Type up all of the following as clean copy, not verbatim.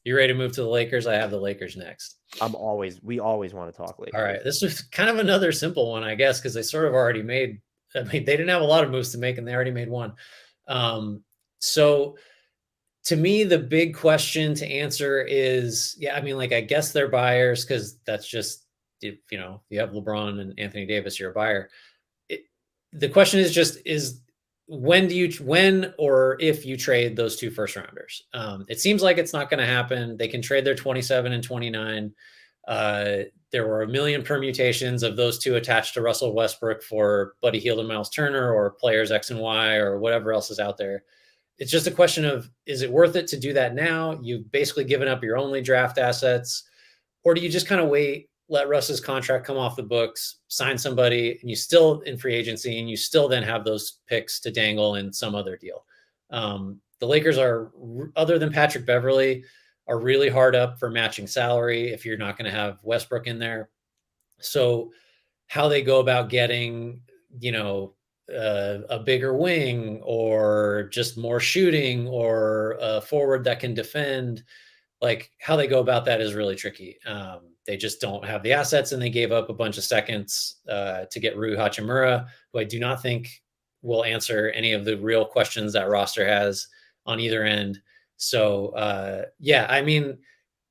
You ready to move to the Lakers? I have the Lakers next. We always want to talk All Lakers. right. This is kind of another simple one, I guess, because they sort of already made, I mean, they didn't have a lot of moves to make and they already made one. So to me, the big question to answer is, yeah, I mean, like, I guess they're buyers because that's just, if you have LeBron and Anthony Davis, you're a buyer. It, the question is just, when or if you trade those two first rounders? It seems like it's not going to happen. They can trade their 27 and 29. There were a million permutations of those two attached to Russell Westbrook for Buddy Hield and Miles Turner or players X and Y or whatever else is out there. It's just a question of, is it worth it to do that now? You've basically given up your only draft assets, or do you just kind of wait, let Russ's contract come off the books, sign somebody, and you still in free agency, and you still then have those picks to dangle in some other deal? The Lakers are, other than Patrick Beverley, are really hard up for matching salary if you're not going to have Westbrook in there. So how they go about getting, a bigger wing or just more shooting or a forward that can defend, like how they go about that is really tricky. They just don't have the assets, and they gave up a bunch of seconds to get Rui Hachimura, who I do not think will answer any of the real questions that roster has on either end. So yeah, I mean,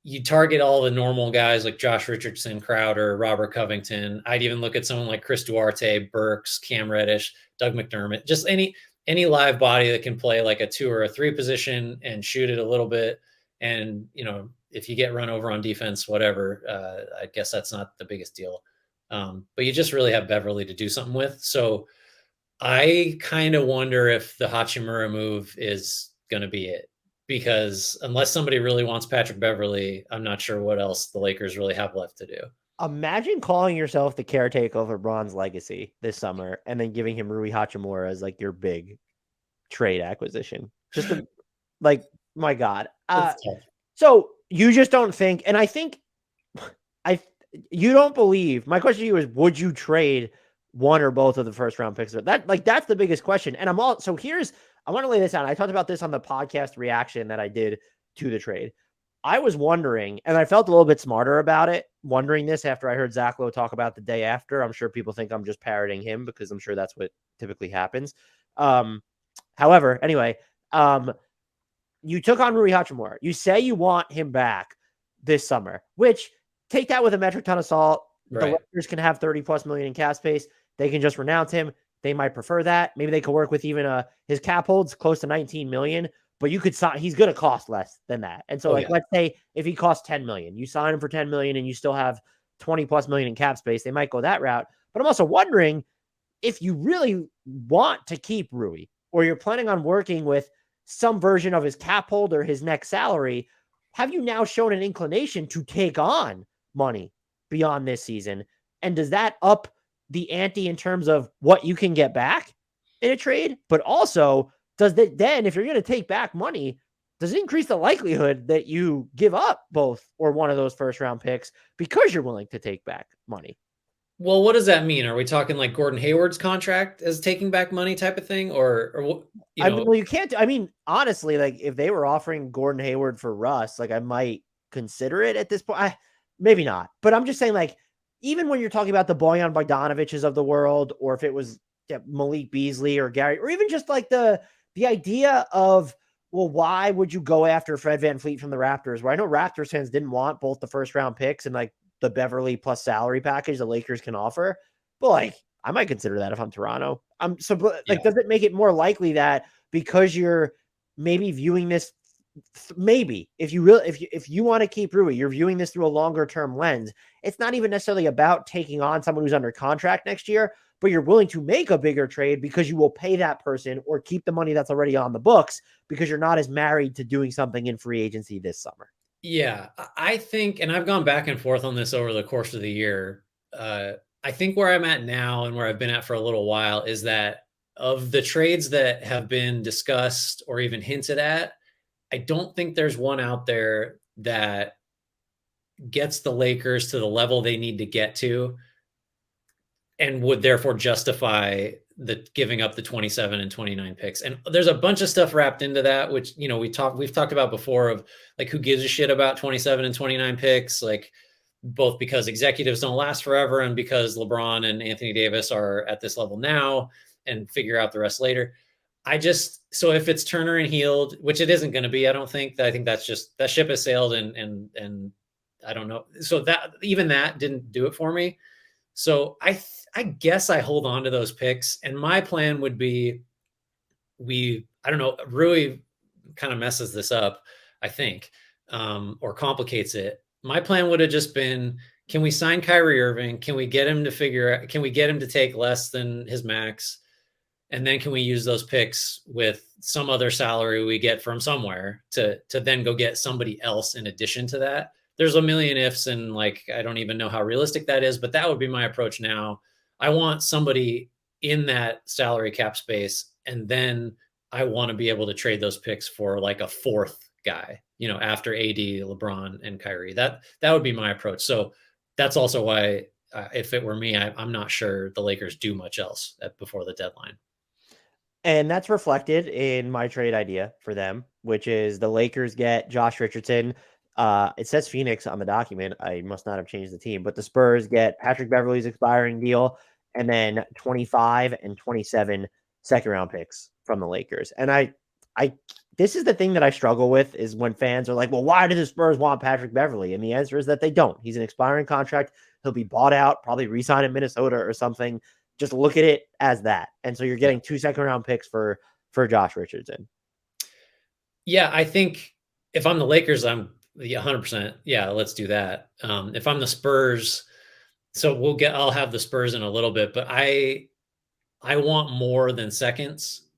you target all the normal guys like Josh Richardson, Crowder, Robert Covington. I'd even look at someone like Chris Duarte, Burks, Cam Reddish, Doug McDermott, just any live body that can play like a 2 or a 3 position and shoot it a little bit. And if you get run over on defense, whatever, I guess that's not the biggest deal. But you just really have Beverly to do something with. So I kind of wonder if the Hachimura move is going to be it, because unless somebody really wants Patrick Beverly, I'm not sure what else the Lakers really have left to do. Imagine calling yourself the caretaker of LeBron's legacy this summer and then giving him Rui Hachimura as like your big trade acquisition. Just like, my God. So you just don't think, and I think you don't believe. My question to you is, would you trade one or both of the first round picks? That's the biggest question. And I want to lay this out. I talked about this on the podcast reaction that I did to the trade. I was wondering, and I felt a little bit smarter about it, wondering this after I heard Zach Lowe talk about the day after. I'm sure people think I'm just parroting him because I'm sure that's what typically happens. However, anyway, you took on Rui Hachimura. You say you want him back this summer, which, take that with a metric ton of salt. Right. The Lakers can have 30 plus million in cap space. They can just renounce him. They might prefer that. Maybe they could work with even his cap holds close to 19 million, but you could sign, he's going to cost less than that. And so let's say if he costs 10 million, you sign him for 10 million and you still have 20 plus million in cap space, they might go that route. But I'm also wondering if you really want to keep Rui, or you're planning on working with some version of his cap hold or his next salary. Have you now shown an inclination to take on money beyond this season? And does that up the ante in terms of what you can get back in a trade? But also, does that then, if you're going to take back money, does it increase the likelihood that you give up both or one of those first round picks because you're willing to take back money? Well, what does that mean? Are we talking like Gordon Hayward's contract as taking back money type of thing, or well, you can't. I mean, honestly, like if they were offering Gordon Hayward for Russ, like I might consider it at this point. Maybe not, but I'm just saying, like, even when you're talking about the Bojan Bogdanoviches of the world, or if it was Malik Beasley or Gary, or even just like the idea of, well, why would you go after Fred VanVleet from the Raptors? Where I know Raptors fans didn't want both the first round picks and like the Beverly plus salary package the Lakers can offer, but like I might consider that if I'm Toronto. Does it make it more likely that because you're maybe viewing this, maybe if you want to keep Rui, you're viewing this through a longer term lens. It's not even necessarily about taking on someone who's under contract next year, but you're willing to make a bigger trade because you will pay that person or keep the money that's already on the books because you're not as married to doing something in free agency this summer. Yeah, I think, and I've gone back and forth on this over the course of the year. I think where I'm at now and where I've been at for a little while is that of the trades that have been discussed or even hinted at, I don't think there's one out there that gets the Lakers to the level they need to get to and would therefore justify the giving up the 27 and 29 picks. And there's a bunch of stuff wrapped into that, which, we've talked about before, of like, who gives a shit about 27 and 29 picks, like, both because executives don't last forever and because LeBron and Anthony Davis are at this level now and figure out the rest later. So if it's Turner and Hield, which it isn't going to be, I don't think. I think that's just, that ship has sailed, and I don't know. So that, even that didn't do it for me. So I guess I hold on to those picks, and my plan would be, I don't know, Rui kind of messes this up, I think, or complicates it. My plan would have just been, can we sign Kyrie Irving? Can we get him to take less than his max? And then can we use those picks with some other salary we get from somewhere to then go get somebody else in addition to that? There's a million ifs, and like, I don't even know how realistic that is, but that would be my approach now. I want somebody in that salary cap space, and then I want to be able to trade those picks for like a fourth guy, after AD, LeBron, and Kyrie. That would be my approach. So that's also why, if it were me, I'm not sure the Lakers do much else before the deadline. And that's reflected in my trade idea for them, which is the Lakers get Josh Richardson. It says Phoenix on the document. I must not have changed the team, but the Spurs get Patrick Beverley's expiring deal, and then 25 and 27 second round picks from the Lakers. And this is the thing that I struggle with, is when fans are like, well, why do the Spurs want Patrick Beverley? And the answer is that they don't. He's an expiring contract. He'll be bought out, probably re-signed in Minnesota or something. Just look at it as that. And so you're getting 2 second round picks for Josh Richardson. Yeah, I think if I'm the Lakers, I'm 100%. Yeah, let's do that. If I'm the Spurs, so I'll have the Spurs in a little bit, but I want more than seconds.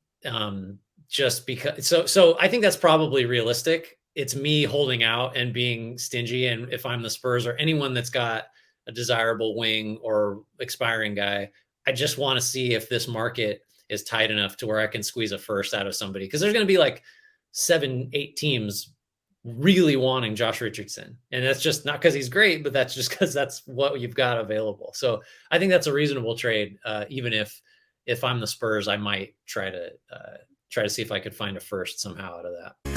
Just because, so I think that's probably realistic. It's me holding out and being stingy. And if I'm the Spurs or anyone that's got a desirable wing or expiring guy, I just want to see if this market is tight enough to where I can squeeze a first out of somebody. Cause there's going to be like 7-8 teams really wanting Josh Richardson. And that's just not because he's great, but that's just because that's what you've got available. So I think that's a reasonable trade. Even if I'm the Spurs, I might try to see if I could find a first somehow out of that.